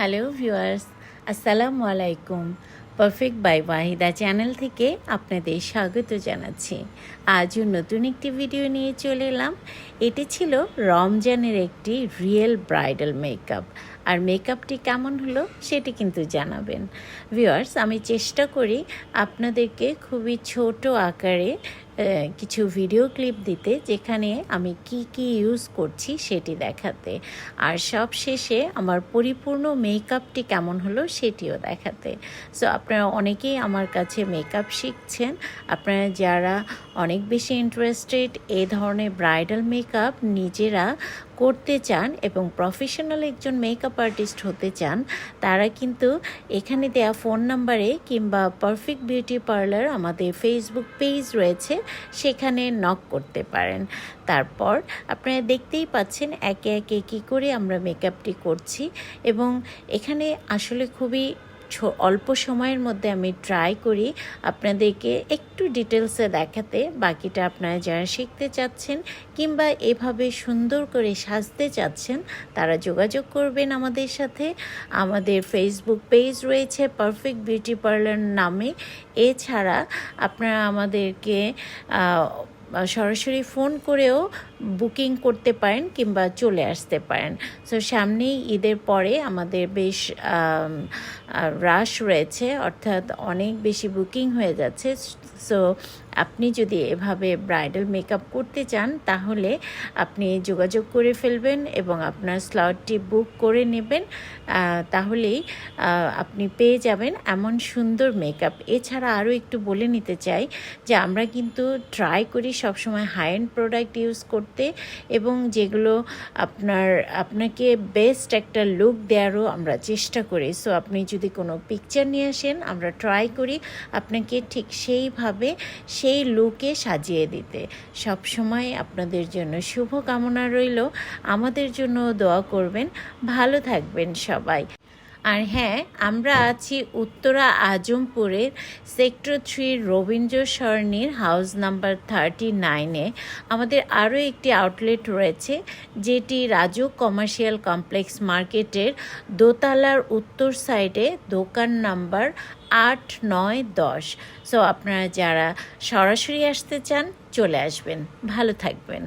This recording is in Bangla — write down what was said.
হ্যালো ভিউয়ার্স, আসসালামু আলাইকুম। পারফেক্ট বাই ওয়াহিদা চ্যানেল থেকে আপনাদের স্বাগত জানাচ্ছি। আজও নতুন একটি ভিডিও নিয়ে চলে এলাম। এটি ছিল রমজানের একটি রিয়েল ব্রাইডাল মেকআপ। আর মেকআপটি কেমন হলো সেটি কিন্তু জানাবেন। ভিউয়ার্স, আমি চেষ্টা করি আপনাদেরকে খুবই ছোট আকারে কিছু ভিডিও ক্লিপ দিতে, যেখানে আমি কি কি ইউজ করছি সেটি দেখাতে, আর সব শেষে আমার পরিপূর্ণ মেকআপটি কেমন হলো সেটিও দেখাতে। সো আপনারা অনেকেই আমার কাছে মেকআপ শিখছেন। আপনারা যারা অনেক বেশি ইন্টারেস্টেড এই ধরনের ব্রাইডাল মেকআপ নিজেরা করতে চান এবং প্রফেশনাল একজন মেকআপ আর্টিস্ট হতে চান, তারা কিন্তু এখানে দেয়া ফোন নাম্বারে কিংবা পারফেক্ট বিউটি পার্লার আমাদের ফেসবুক পেজ রয়েছে, সেখানে নক করতে পারেন। তারপর আপনারা দেখতেই পাচ্ছেন একে একে কী করে আমরা মেকআপটি করছি, এবং এখানে আসলে খুবই অল্প সময়ের মধ্যে আমি ট্রাই করি আপনাদেরকে একটু ডিটেলসে দেখাতে। বাকিটা আপনারা যারা শিখতে চাচ্ছেন কিংবা এভাবে সুন্দর করে সাজতে চাচ্ছেন, তারা যোগাযোগ করবেন আমাদের সাথে। আমাদের ফেসবুক পেজ রয়েছে পারফেক্ট বিউটি পার্লার নামে। এছাড়া আপনারা আমাদেরকে সরাসরি ফোন করেও বুকিং করতে পারেন কিংবা চলে আসতে পারেন। সো সামনেই ঈদের পরে আমাদের বেশ রাশ রয়েছে, অর্থাৎ অনেক বেশি বুকিং হয়ে যাচ্ছে। সো আপনি যদি এভাবে ব্রাইডাল মেকআপ করতে চান, তাহলে আপনি যোগাযোগ করে ফেলবেন এবং আপনার স্লটটি বুক করে নেবেন। তাহলেই আপনি পেয়ে যাবেন এমন সুন্দর মেকআপ। এছাড়া আরও একটু বলে নিতে চাই যে আমরা কিন্তু ট্রাই করি সবসময় হাই এন্ড প্রোডাক্ট ইউজ করতে, এবং যেগুলো আপনাকে বেস্ট একটা লুক দেওয়ারও আমরা চেষ্টা করি। সো আপনি যদি কোনো পিকচার নিয়ে আসেন, আমরা ট্রাই করি আপনাকে ঠিক সেইভাবে সেই লুকে সাজিয়ে দিতে। সব সময় আপনাদের জন্য শুভ কামনা রইল। আমাদের জন্য দোয়া করবেন। ভালো থাকবেন সবাই। আর হ্যাঁ, আমরা আছি উত্তরা আজমপুরের সেক্টর 3 রবীন্দ্র সরণির হাউস নাম্বার 39-এ। আমাদের আরও একটি আউটলেট রয়েছে, যেটি রাজু কমার্শিয়াল কমপ্লেক্স মার্কেটের দোতলার উত্তর সাইডে, দোকান নাম্বার 8, 9, 10। সো আপনারা যারা সরাসরি আসতে চান চলে আসবেন। ভালো থাকবেন।